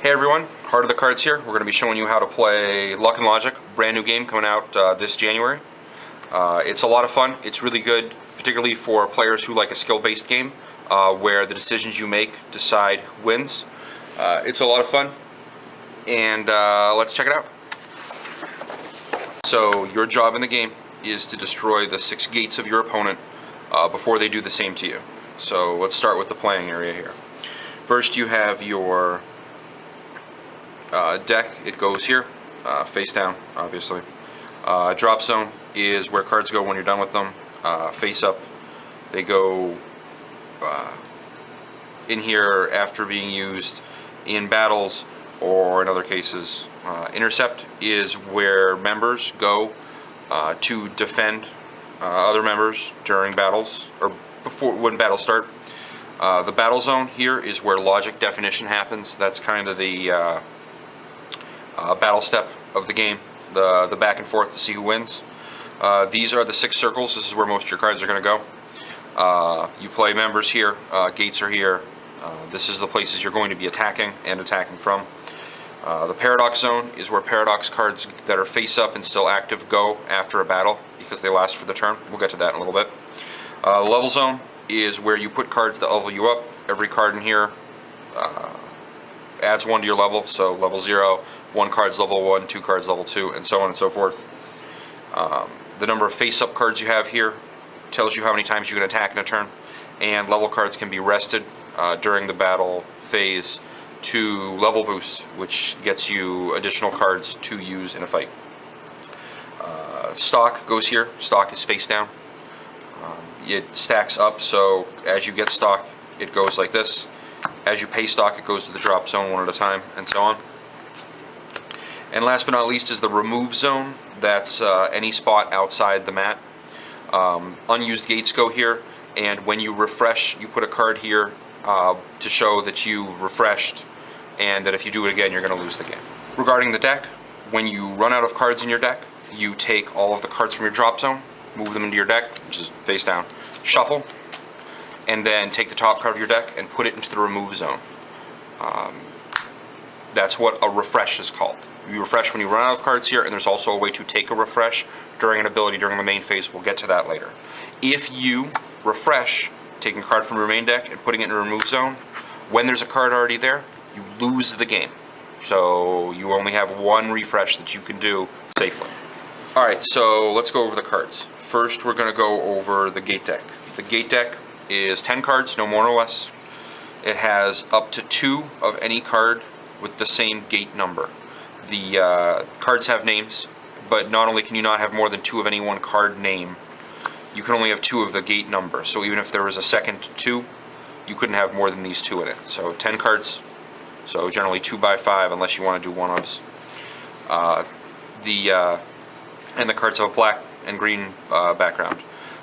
Hey everyone, Heart of the Cards here. We're going to be showing you how to play Luck and Logic, brand new game coming out this January. It's a lot of fun. It's really good, particularly for players who like a skill-based game where the decisions you make decide who wins. It's a lot of fun, and let's check it out. So your job in the game is to destroy the 6 gates of your opponent before they do the same to you. So let's start with the playing area here. First you have your deck. It goes here, face down, obviously. Drop zone is where cards go when you're done with them. Face up, they go in here after being used in battles or in other cases. Intercept is where members go to defend other members during battles or before when battles start. The battle zone here is where logic definition happens. That's kind of the battle step of the game, the back and forth to see who wins. These are the 6 circles. This is where most of your cards are going to go. You play members here, gates are here. This is the places you're going to be attacking and attacking from. The paradox zone is where paradox cards that are face up and still active go after a battle because they last for the turn. We'll get to that in a little bit. Level zone is where you put cards that level you up. Every card in here adds 1 to your level, so level 0, 1 card's level 1, 2 cards level 2, and so on and so forth. The number of face-up cards you have here tells you how many times you can attack in a turn, and level cards can be rested during the battle phase to level boost, which gets you additional cards to use in a fight. Stock goes here. Stock is face down. It stacks up, so as you get stock, it goes like this. As you pay stock, it goes to the drop zone one at a time, and so on. And last but not least is the remove zone. That's any spot outside the mat. Unused gates go here, and when you refresh, you put a card here to show that you've refreshed, and that if you do it again, you're going to lose the game. Regarding the deck, when you run out of cards in your deck, you take all of the cards from your drop zone, move them into your deck, which is face down, shuffle, and then take the top card of your deck and put it into the remove zone. That's what a refresh is called. You refresh when you run out of cards here, and there's also a way to take a refresh during an ability during the main phase. We'll get to that later. If you refresh, taking a card from your main deck and putting it in a remove zone, when there's a card already there, you lose the game. So you only have 1 refresh that you can do safely. Alright, so let's go over the cards. First, we're going to go over the gate deck. The gate deck is 10 cards, no more nor less. It has up to 2 of any card with the same gate number. The cards have names, but not only can you not have more than 2 of any one card name, you can only have 2 of the gate number. So even if there was a second 2, you couldn't have more than these 2 in it. So 10 cards, so generally 2 by 5 unless you want to do one-ofs. And the cards have a black and green background.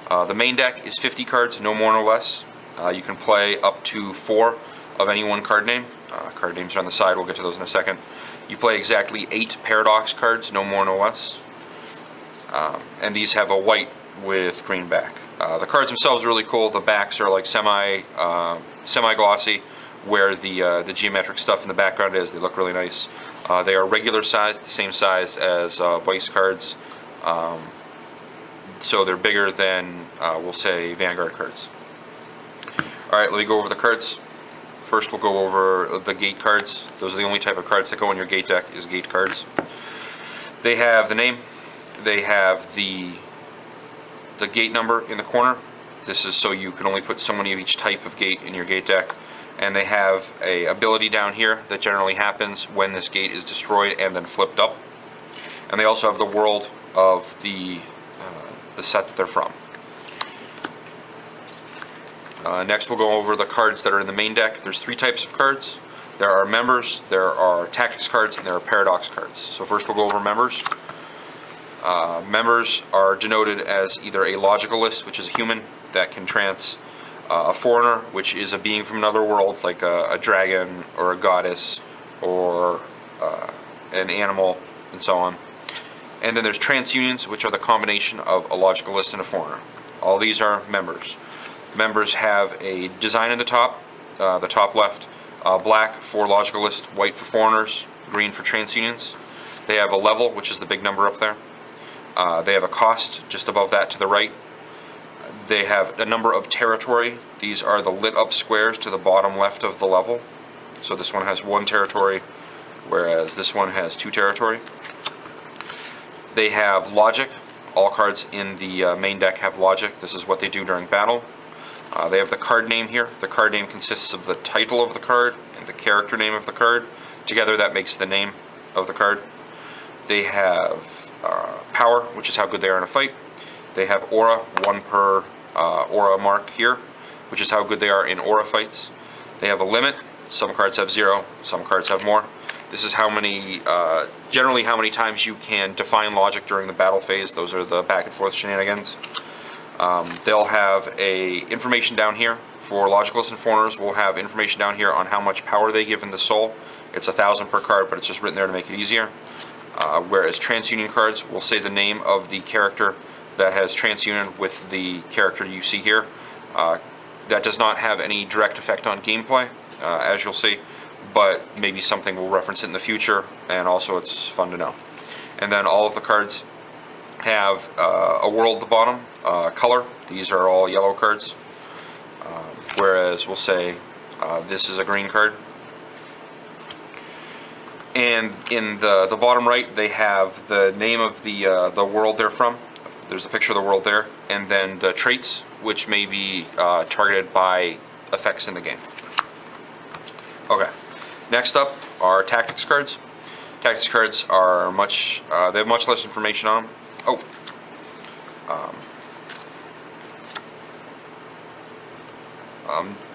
The main deck is 50 cards, no more nor less. You can play up to 4 of any one card name. Card names are on the side, we'll get to those in a second. You play exactly 8 paradox cards, no more nor less. And these have a white with green back. The cards themselves are really cool. The backs are like semi-glossy, where the geometric stuff in the background is. They look really nice. They are regular size, the same size as Vice cards. So they're bigger than, we'll say, Vanguard cards. Alright, let me go over the cards. First we'll go over the gate cards. Those are the only type of cards that go in your gate deck, is gate cards. They have the name, they have the gate number in the corner. This is so you can only put so many of each type of gate in your gate deck. And they have a ability down here that generally happens when this gate is destroyed and then flipped up. And they also have the world of the set that they're from. Next we'll go over the cards that are in the main deck. There's 3 types of cards. There are members, there are tactics cards, and there are paradox cards. So first we'll go over members. Members are denoted as either a logicalist, which is a human that can trance, a foreigner, which is a being from another world, like a dragon or a goddess or an animal, and so on. And then there's Tranceunions, which are the combination of a logicalist and a foreigner. All these are members. Members have a design in the top left, Black for Logicalists, white for Foreigners, green for Tranceunions. They have a level, which is the big number up there. They have a cost just above that to the right. They have a number of territory. These are the lit up squares to the bottom left of the level. So this one has 1 territory, whereas this one has 2 territory. They have logic. All cards in the main deck have logic. This is what they do during battle. They have the card name here. The card name consists of the title of the card and the character name of the card. Together that makes the name of the card. They have power, which is how good they are in a fight. They have aura, 1 per aura mark here, which is how good they are in aura fights. They have a limit. Some cards have 0, some cards have more. This is how many, generally how many times you can define logic during the battle phase. Those are the back and forth shenanigans. They'll have information down here. For Logicalists and Foreigners, we'll have information down here on how much power they give in the soul. It's 1,000 per card, but it's just written there to make it easier. Whereas Tranceunion cards will say the name of the character that has Tranceunion with the character you see here. That does not have any direct effect on gameplay, as you'll see, but maybe something we'll reference it in the future, and also it's fun to know. And then all of the cards have a world at the bottom, color. These are all yellow cards, whereas we'll say this is a green card. And in the bottom right, they have the name of the world they're from. There's a picture of the world there, and then the traits, which may be targeted by effects in the game. Okay, next up are tactics cards. Tactics cards are they have much less information on them.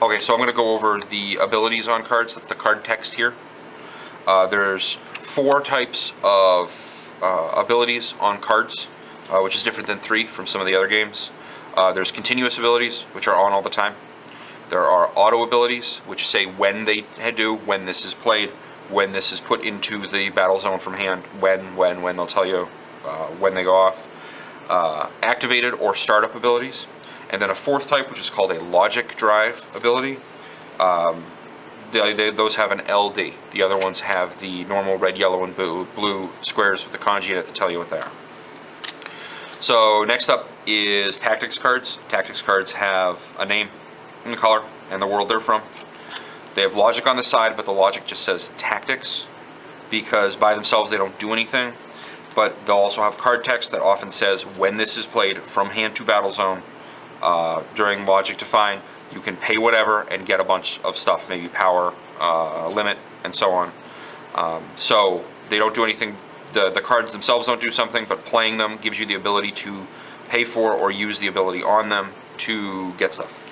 Okay, so I'm going to go over the abilities on cards. That's the card text here. There's 4 types of abilities on cards, which is different than 3 from some of the other games. There's continuous abilities, which are on all the time. There are auto abilities, which say when they do, when this is played, when this is put into the battle zone from hand, when they'll tell you when they go off. Activated or startup abilities. And then a 4th type, which is called a logic drive ability. Those have an LD. The other ones have the normal red, yellow, and blue squares with the kanji in it to tell you what they are. So next up is tactics cards. Tactics cards have a name and a color and the world they're from. They have logic on the side, but the logic just says tactics because by themselves they don't do anything. But they'll also have card text that often says when this is played from hand to battle zone during logic define, you can pay whatever and get a bunch of stuff, maybe power, limit, and so on. So they don't do anything. The cards themselves don't do something, but playing them gives you the ability to pay for or use the ability on them to get stuff.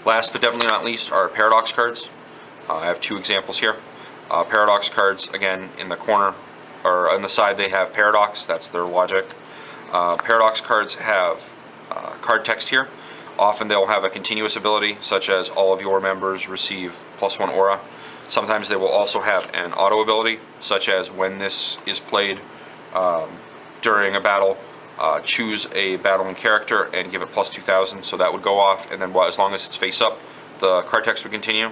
Last but definitely not least are paradox cards. I have 2 examples here. Paradox cards, again, in the corner or on the side they have paradox, that's their logic. Paradox cards have card text here. Often they'll have a continuous ability, such as all of your members receive +1 aura. Sometimes they will also have an auto ability, such as when this is played during a battle, choose a battling character and give it +2,000, so that would go off, and then as long as it's face up, the card text would continue.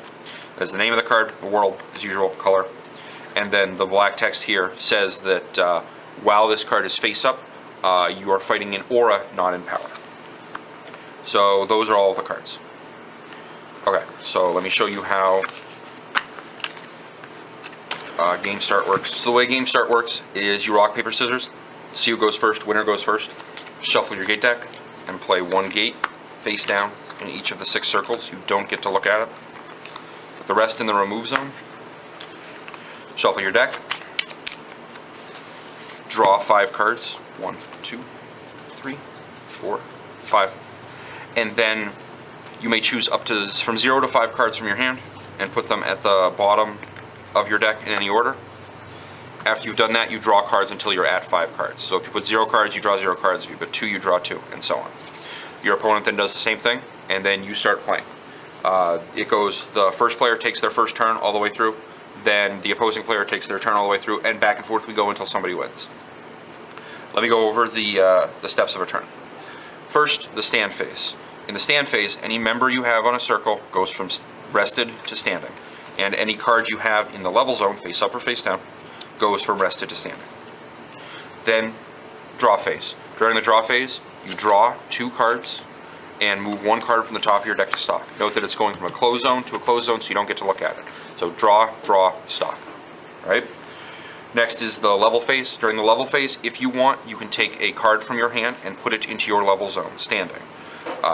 There's the name of the card, the world, as usual, color, and then the black text here says that while this card is face up, you are fighting in aura, not in power. So those are all the cards. Okay, so let me show you how game start works. So the way game start works is you rock, paper, scissors. See who goes first, winner goes first. Shuffle your gate deck and play 1 gate face down in each of the 6 circles. You don't get to look at it. Put the rest in the remove zone. Shuffle your deck. Draw 5 cards. 1, 2, 3, 4, 5. And then you may choose up to from 0 to 5 cards from your hand and put them at the bottom of your deck in any order. After you've done that, you draw cards until you're at 5 cards. So if you put 0 cards, you draw 0 cards. If you put 2, you draw 2, and so on. Your opponent then does the same thing, and then you start playing. It goes, the first player takes their first turn all the way through, then the opposing player takes their turn all the way through, and back and forth we go until somebody wins. Let me go over the steps of a turn. First, the stand phase. In the stand phase, any member you have on a circle goes from rested to standing. and any card you have in the level zone, face up or face down, goes from rested to standing. Then draw phase. During the draw phase, you draw 2 cards and move 1 card from the top of your deck to stock. Note that it's going from a closed zone to a closed zone, so you don't get to look at it. So draw, stock. All right? Next is the level phase. During the level phase, if you want, you can take a card from your hand and put it into your level zone, standing.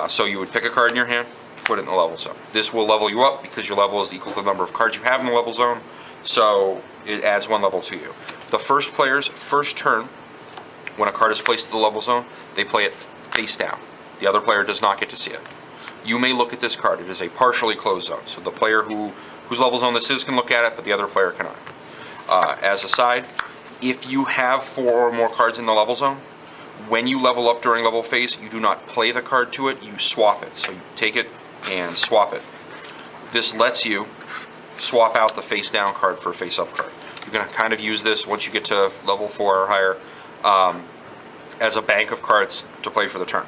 So you would pick a card in your hand, put it in the level zone. This will level you up because your level is equal to the number of cards you have in the level zone, so it adds 1 level to you. The first player's first turn, when a card is placed in the level zone, they play it face down. The other player does not get to see it. You may look at this card. It is a partially closed zone, so the player whose level zone this is can look at it, but the other player cannot. As a side, if you have 4 or more cards in the level zone, when you level up during level phase, you do not play the card to it, you swap it. So you take it and swap it. This lets you swap out the face down card for a face up card. You can kind of use this once you get to level 4 or higher as a bank of cards to play for the turn.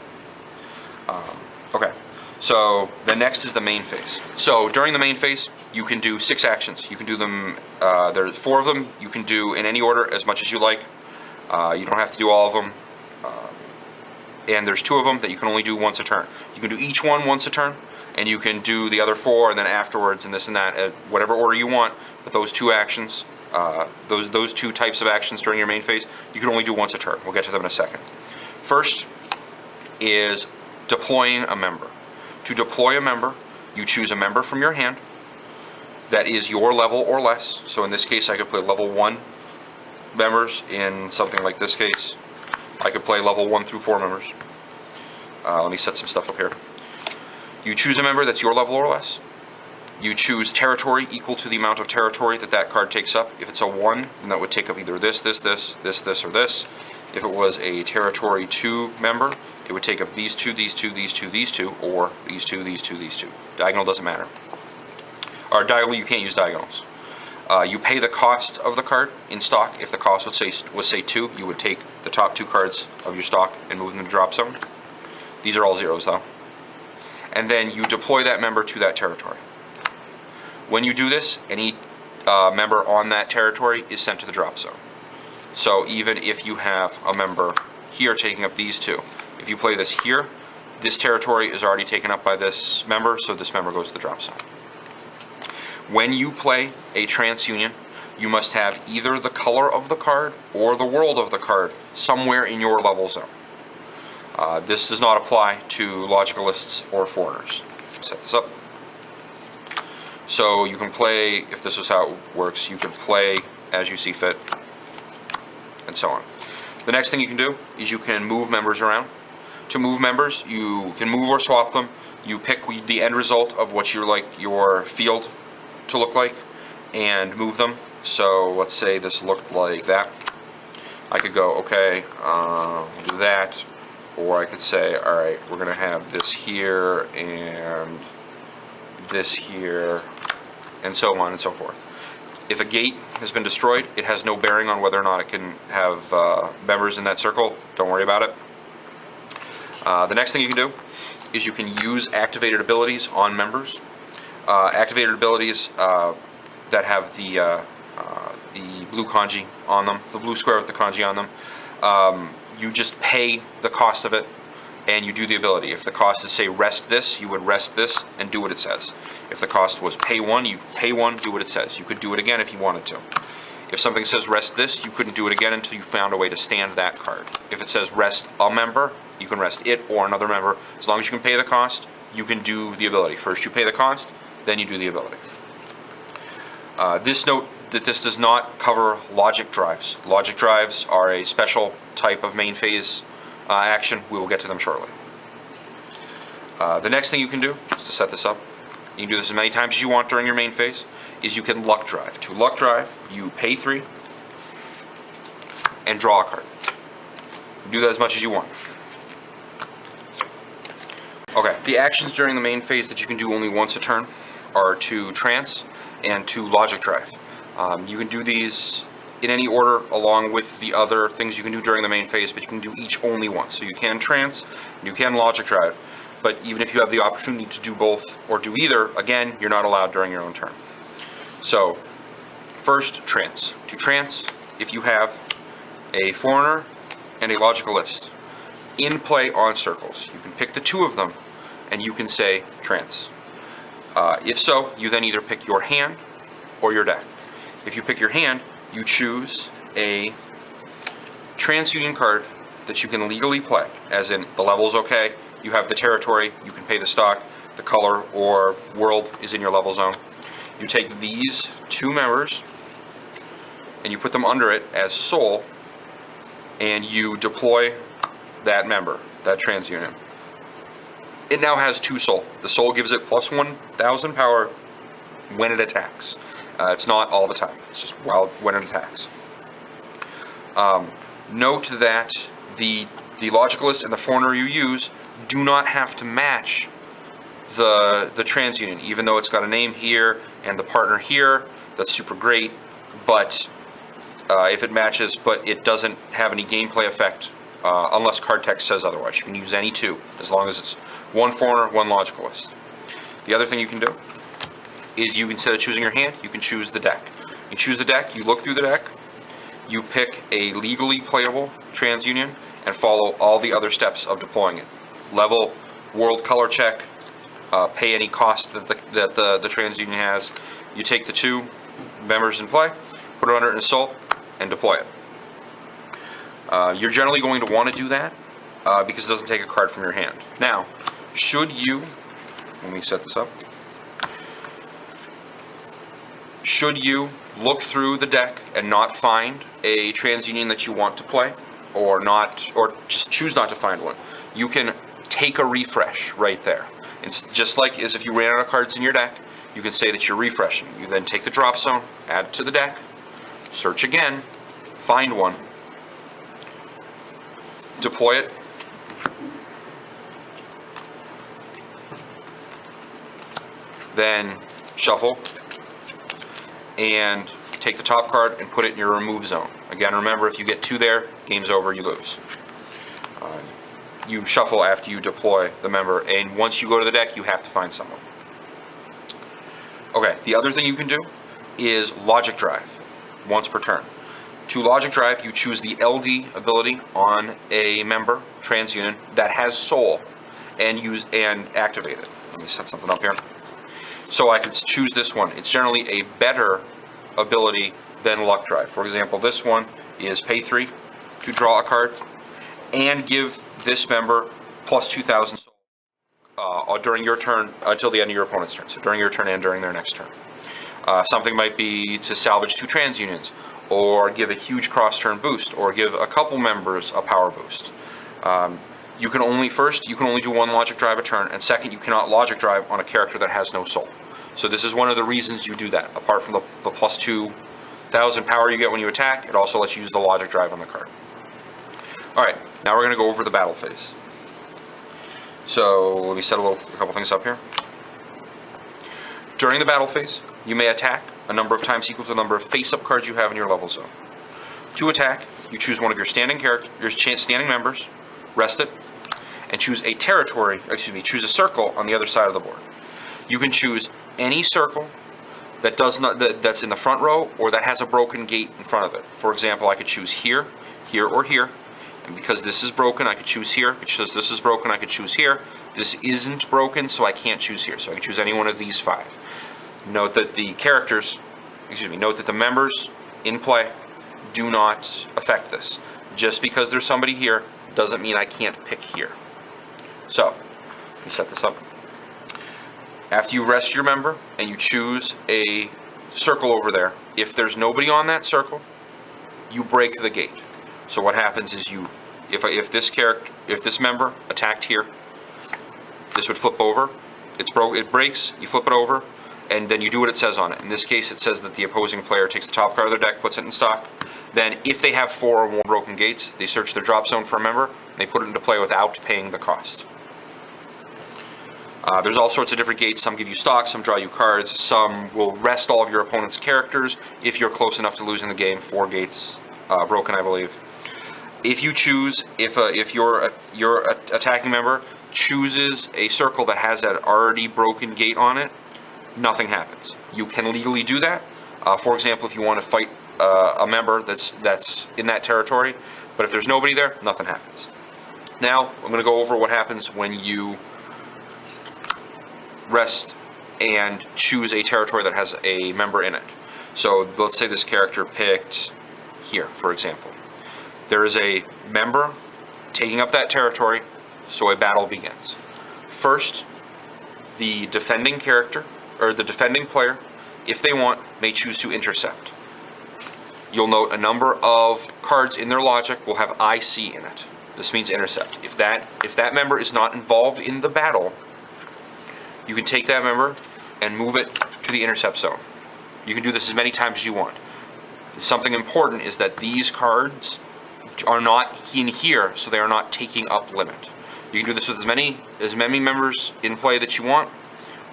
Okay, so the next is the main phase. So during the main phase, you can do 6 actions. You can do them, there's 4 of them. You can do in any order as much as you like. You don't have to do all of them. And there's 2 of them that you can only do once a turn. You can do each one once a turn, and you can do the other 4 and then afterwards and this and that at whatever order you want. But those 2 actions, those 2 types of actions during your main phase, you can only do once a turn. We'll get to them in a second. First is deploying a member. To deploy a member, you choose a member from your hand that is your level or less. So in this case, I could play level 1 members. In something like this case, I could play level 1 through 4 members. Let me set some stuff up here. You choose a member that's your level or less. You choose territory equal to the amount of territory that that card takes up. If it's a 1, then that would take up either this, or this. If it was a territory 2 member, it would take up these 2, these 2, these 2, these 2, or these 2, these 2, these 2. Diagonal doesn't matter. Or diagonal, you can't use diagonals. You pay the cost of the card in stock. If the cost was say 2, you would take the top 2 cards of your stock and move them to drop zone. These are all zeros though. And then you deploy that member to that territory. When you do this, any member on that territory is sent to the drop zone. So even if you have a member here taking up these 2, if you play this here, this territory is already taken up by this member, so this member goes to the drop zone. When you play a Tranceunion, you must have either the color of the card or the world of the card somewhere in your level zone. This does not apply to logicalists or foreigners. Set this up. So you can play, if this is how it works, you can play as you see fit, and so on. The next thing you can do is you can move members around. To move members, you can move or swap them. You pick the end result of what you like your field to look like and move them. So let's say this looked like that. I could go, okay, we'll do that. Or I could say, all right, we're going to have this here and this here, and so on and so forth. If a gate has been destroyed, it has no bearing on whether or not it can have members in that circle. Don't worry about it. The next thing you can do is you can use activated abilities on members. Activated abilities that have the blue kanji on them, the blue square with the kanji on them. You just pay the cost of it and you do the ability. If the cost is, say, rest this, you would rest this and do what it says. If the cost was pay 1, you pay 1, do what it says. You could do it again if you wanted to. If something says rest this, you couldn't do it again until you found a way to stand that card. If it says rest a member, you can rest it or another member. As long as you can pay the cost, you can do the ability. First you pay the cost, then you do the ability. This note that this does not cover logic drives. Logic drives are a special type of main phase action. We will get to them shortly. The next thing you can do is to set this up. You can do this as many times as you want during your main phase. Is you can luck drive. To luck drive, you pay 3 and draw a card. You do that as much as you want. Okay, the actions during the main phase that you can do only once a turn are to trance and to logic drive. You can do these in any order along with the other things you can do during the main phase, but you can do each only once. So you can trance, you can logic drive, but even if you have the opportunity to do both or do either, again, you're not allowed during your own turn. So, first, trance. To trance, if you have a foreigner and a logicalist in play on circles, you can pick the two of them and you can say trance. If so, you then either pick your hand or your deck. If you pick your hand, you choose a Tranceunion card that you can legally play, as in the level is okay, you have the territory, you can pay the stock, the color or world is in your level zone. You take these two members and you put them under it as soul, and you deploy that member, that Tranceunion. It now has 2 soul. The soul gives it plus 1,000 power when it attacks. It's not all the time. It's just when it attacks. Note that the logicalist and the foreigner you use do not have to match the Tranceunion, even though it's got a name here and the partner here. That's super great, but if it matches, but it doesn't have any gameplay effect unless card text says otherwise. You can use any 2 as long as it's 1 foreigner, 1 logicalist. The other thing you can do is you, instead of choosing your hand, you can choose the deck. You choose the deck, you look through the deck, you pick a legally playable Tranceunion and follow all the other steps of deploying it. Level, world color check, pay any cost that the Tranceunion has. You take the 2 members in play, put it under it in a soul, and deploy it. You're generally going to want to do that because it doesn't take a card from your hand. Now, should you, let me set this up, should you look through the deck and not find a Tranceunion that you want to play, or just choose not to find one, you can take a refresh right there. It's just like as if you ran out of cards in your deck, you can say that you're refreshing. You then take the drop zone, add it to the deck, search again, find one, deploy it, then shuffle, and take the top card and put it in your remove zone. Again, remember, if you get 2 there, game's over, you lose. You shuffle after you deploy the member, and once you go to the deck, you have to find someone. Okay, the other thing you can do is logic drive, once per turn. To logic drive, you choose the LD ability on a member, Tranceunion, that has soul, and activate it. Let me set something up here. So I could choose this one. It's generally a better ability than luck drive. For example, this one is pay 3 to draw a card, and give this member plus 2,000 soul during your turn until the end of your opponent's turn. So during your turn and during their next turn. Something might be to salvage 2 Tranceunions, or give a huge cross-turn boost, or give a couple members a power boost. You can only do 1 logic drive a turn, and second, you cannot logic drive on a character that has no soul. So this is one of the reasons you do that. Apart from the plus 2,000 power you get when you attack, it also lets you use the logic drive on the card. Alright, now we're going to go over the battle phase. So let me set a couple things up here. During the battle phase, you may attack a number of times equal to the number of face-up cards you have in your level zone. To attack, you choose one of your standing members, rest it, and choose choose a circle on the other side of the board. You can choose any circle that's in the front row or that has a broken gate in front of it. For example, I could choose here, here, or here. And because this is broken, I could choose here. Because this is broken, I could choose here. This isn't broken, so I can't choose here. So I can choose any one of these 5. Note that note that the members in play do not affect this. Just because there's somebody here doesn't mean I can't pick here. So, let me set this up. After you rest your member and you choose a circle over there, if there's nobody on that circle, you break the gate. So what happens is if this member attacked here, this would flip over. It breaks. You flip it over, and then you do what it says on it. In this case, it says that the opposing player takes the top card of their deck, puts it in stock. Then, if they have 4 or more broken gates, they search their drop zone for a member, and they put it into play without paying the cost. There's all sorts of different gates. Some give you stock, some draw you cards, some will rest all of your opponent's characters if you're close enough to losing the game. 4 gates broken, I believe. If you choose, if your attacking member chooses a circle that has that already broken gate on it, nothing happens. You can legally do that, For example, if you want to fight a member that's in that territory, but if there's nobody there, nothing happens. Now, I'm going to go over what happens when you rest and choose a territory that has a member in it. So let's say this character picked here, for example. There is a member taking up that territory, so a battle begins. First, the defending character, or the defending player, if they want, may choose to intercept. You'll note a number of cards in their logic will have IC in it. This means intercept. If that member is not involved in the battle, you can take that member and move it to the intercept zone. You can do this as many times as you want. Something important is that these cards are not in here, so they are not taking up limit. You can do this with as many members in play that you want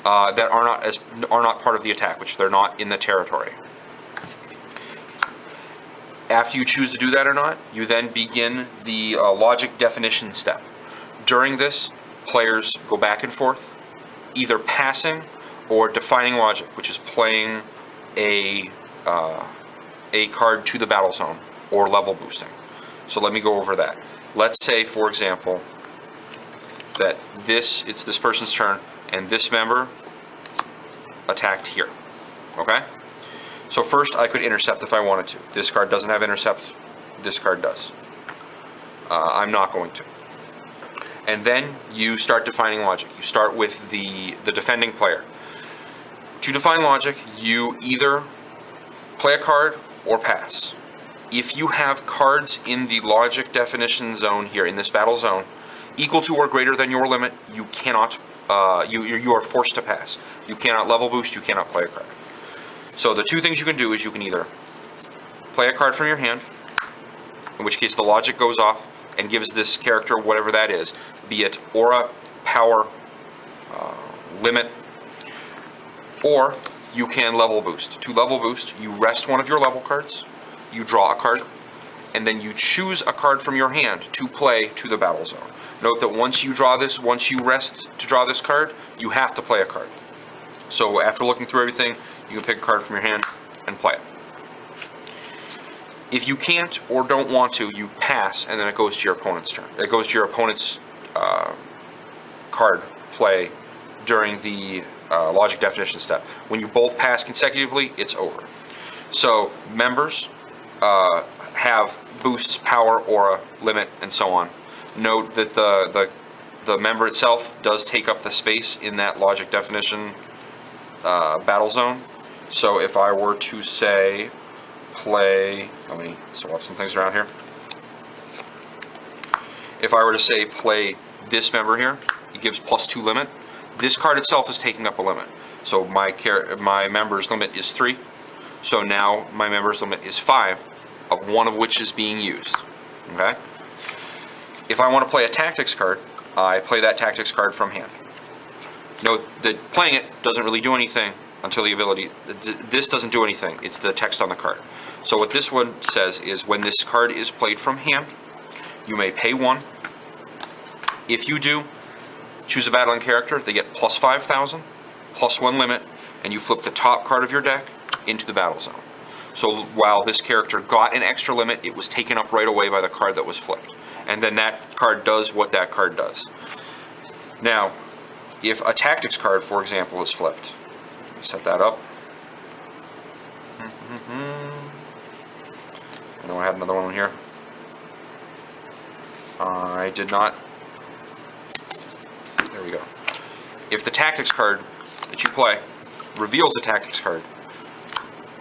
that are not part of the attack, which they're not in the territory. After you choose to do that or not, you then begin the logic definition step. During this, players go back and forth, either passing or defining logic, which is playing a card to the battle zone or level boosting. So let me go over that. Let's say, for example, that it's this person's turn and this member attacked here. Okay? So first I could intercept if I wanted to. This card doesn't have intercept. This card does. I'm not going to. And then you start defining logic. You start with the defending player. To define logic, you either play a card or pass. If you have cards in the logic definition zone here, in this battle zone, equal to or greater than your limit, you cannot, you are forced to pass. You cannot level boost, you cannot play a card. So the two things you can do is you can either play a card from your hand, in which case the logic goes off and gives this character whatever that is, be it aura, power, limit, or you can level boost. To level boost, you rest one of your level cards, you draw a card, and then you choose a card from your hand to play to the battle zone. Note that once you rest to draw this card, you have to play a card. So after looking through everything, you can pick a card from your hand and play it. If you can't or don't want to, you pass, and then it goes to your opponent's turn. It goes to your opponent's card play during the logic definition step. When you both pass consecutively, it's over. So members have boosts, power, aura, limit, and so on. Note that the member itself does take up the space in that logic definition battle zone. So if I were to say play, let me swap some things around here. If I were to say play this member here, it gives +2 limit. This card itself is taking up a limit. So my member's limit is 3. So now my member's limit is 5, of one of which is being used. Okay? If I want to play a tactics card, I play that tactics card from hand. Note that playing it doesn't really do anything until the ability. This doesn't do anything. It's the text on the card. So what this one says is when this card is played from hand, you may pay 1. If you do, choose a battling character. They get +5,000, +1 limit, and you flip the top card of your deck into the battle zone. So while this character got an extra limit, it was taken up right away by the card that was flipped. And then that card does what that card does. Now, if a tactics card, for example, is flipped, set that up. I know I had another one here. I did not. There we go. If the tactics card that you play reveals a tactics card,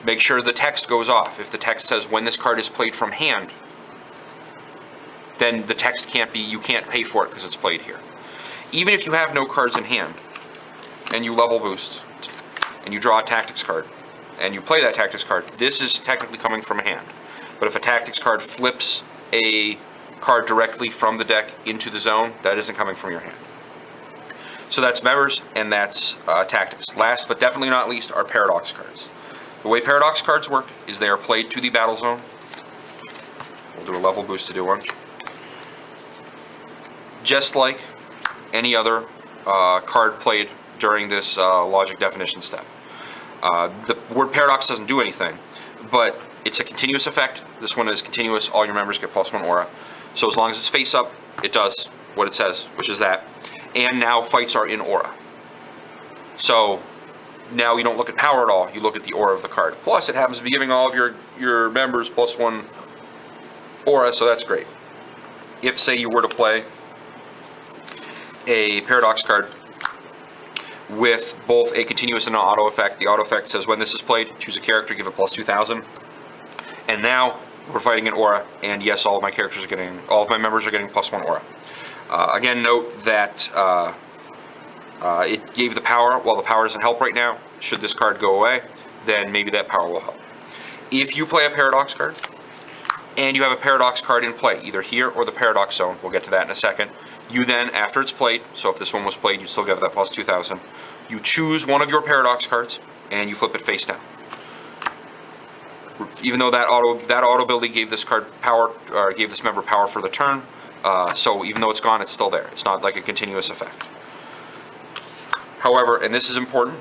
make sure the text goes off. If the text says when this card is played from hand, then the text can't be, you can't pay for it because it's played here. Even if you have no cards in hand, and you level boost, and you draw a tactics card, and you play that tactics card, this is technically coming from a hand. But if a tactics card flips a card directly from the deck into the zone, that isn't coming from your hand. So that's members, and that's tactics. Last but definitely not least are paradox cards. The way paradox cards work is they are played to the battle zone. We'll do a level boost to do one. Just like any other card played during this logic definition step. The word paradox doesn't do anything, but it's a continuous effect. This one is continuous. All your members get +1 aura. So as long as it's face up, it does what it says, which is that. And now fights are in aura. So now you don't look at power at all. You look at the aura of the card. Plus, it happens to be giving all of your members +1 aura, so that's great. If, say, you were to play a paradox card with both a continuous and an auto effect. The auto effect says when this is played, choose a character, give it +2000. And now we're fighting an aura, and yes, all of my members are getting +1 aura. Again, note that it gave the power. While the power doesn't help right now, should this card go away, then maybe that power will help. If you play a paradox card, and you have a paradox card in play, either here or the paradox zone, we'll get to that in a second, you then, after it's played, so if this one was played, you still get that +2000, you choose one of your paradox cards, and you flip it face down. Even though that auto ability gave this card power, or gave this member power for the turn, so even though it's gone, it's still there. It's not like a continuous effect. However, and this is important,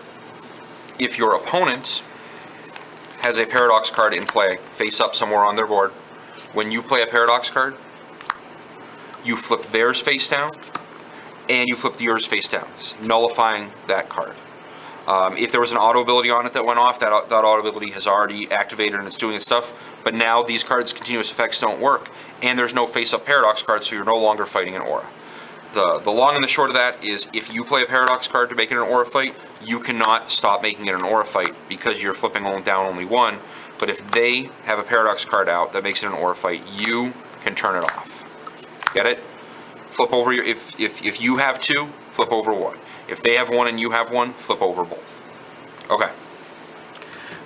if your opponent has a paradox card in play, face up somewhere on their board, when you play a paradox card, you flip theirs face down, and you flip yours face down, nullifying that card. If there was an auto ability on it that went off, that auto ability has already activated and it's doing its stuff, but now these cards' continuous effects don't work, and there's no face-up paradox card, so you're no longer fighting an aura. The long and the short of that is, if you play a paradox card to make it an aura fight, you cannot stop making it an aura fight because you're flipping down only one, but if they have a paradox card out that makes it an aura fight, you can turn it off. Get it? Flip over your, if you have two, flip over one. If they have one and you have one, flip over both. Okay.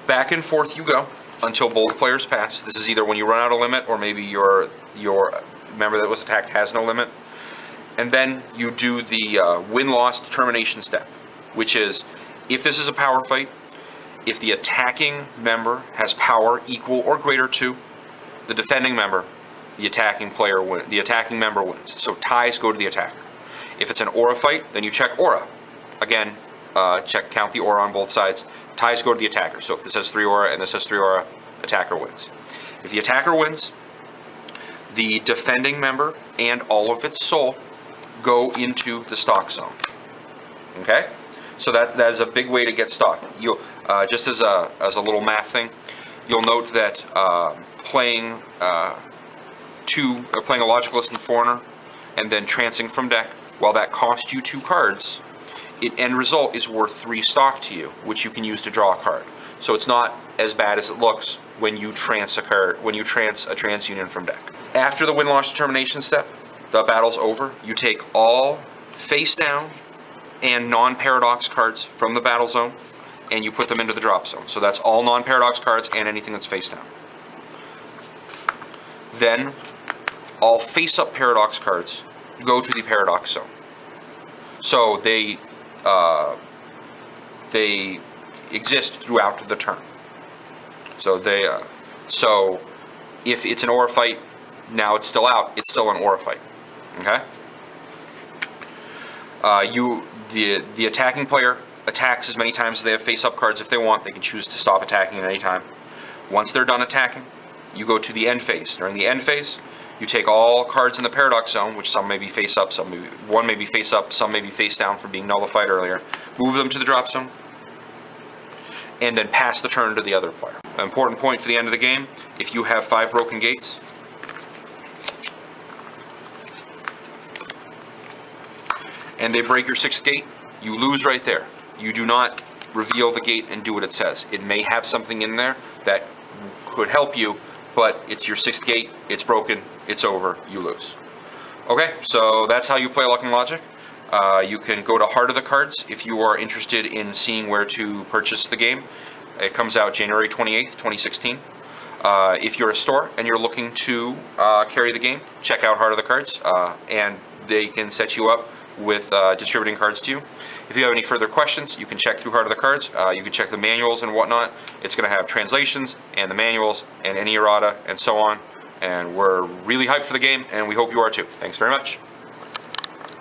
Back and forth you go until both players pass. This is either when you run out of limit, or maybe your member that was attacked has no limit. And then you do the win-loss determination step, which is, if this is a power fight, if the attacking member has power equal or greater to the defending member, the attacking member wins. So ties go to the attacker. If it's an aura fight, then you check aura. Again, count the aura on both sides. Ties go to the attacker. So if this has 3 aura and this has 3 aura, attacker wins. If the attacker wins, the defending member and all of its soul go into the stock zone. Okay? So that is a big way to get stock. You just as a little math thing, you'll note that playing a Logicalist and Foreigner and then trancing from deck, while that costs you 2 cards, end result is worth 3 stock to you, which you can use to draw a card. So it's not as bad as it looks when you trance a Tranceunion from deck. After the win-loss determination step, the battle's over. You take all face down and non-paradox cards from the battle zone, and you put them into the drop zone. So that's all non-paradox cards and anything that's face down. Then all face-up paradox cards go to the paradox zone. So they exist throughout the turn. So so if it's an aura fight, now it's still out. It's still an aura fight. Okay. The attacking player attacks as many times as they have face-up cards if they want. They can choose to stop attacking at any time. Once they're done attacking, you go to the end phase. During the end phase, you take all cards in the paradox zone, which some may be face up, one may be face up, some may be face down from being nullified earlier. Move them to the drop zone, and then pass the turn to the other player. An important point for the end of the game: if you have 5 broken gates, and they break your 6th gate, you lose right there. You do not reveal the gate and do what it says. It may have something in there that could help you, but it's your 6th gate, it's broken, it's over, you lose. Okay, so that's how you play Luck and Logic. You can go to Heart of the Cards if you are interested in seeing where to purchase the game. It comes out January 28th, 2016. If you're a store and you're looking to carry the game, check out Heart of the Cards, and they can set you up with distributing cards to you. If you have any further questions, you can check through Heart of the Cards. You can check the manuals and whatnot. It's going to have translations and the manuals and any errata and so on. And we're really hyped for the game, and we hope you are too. Thanks very much.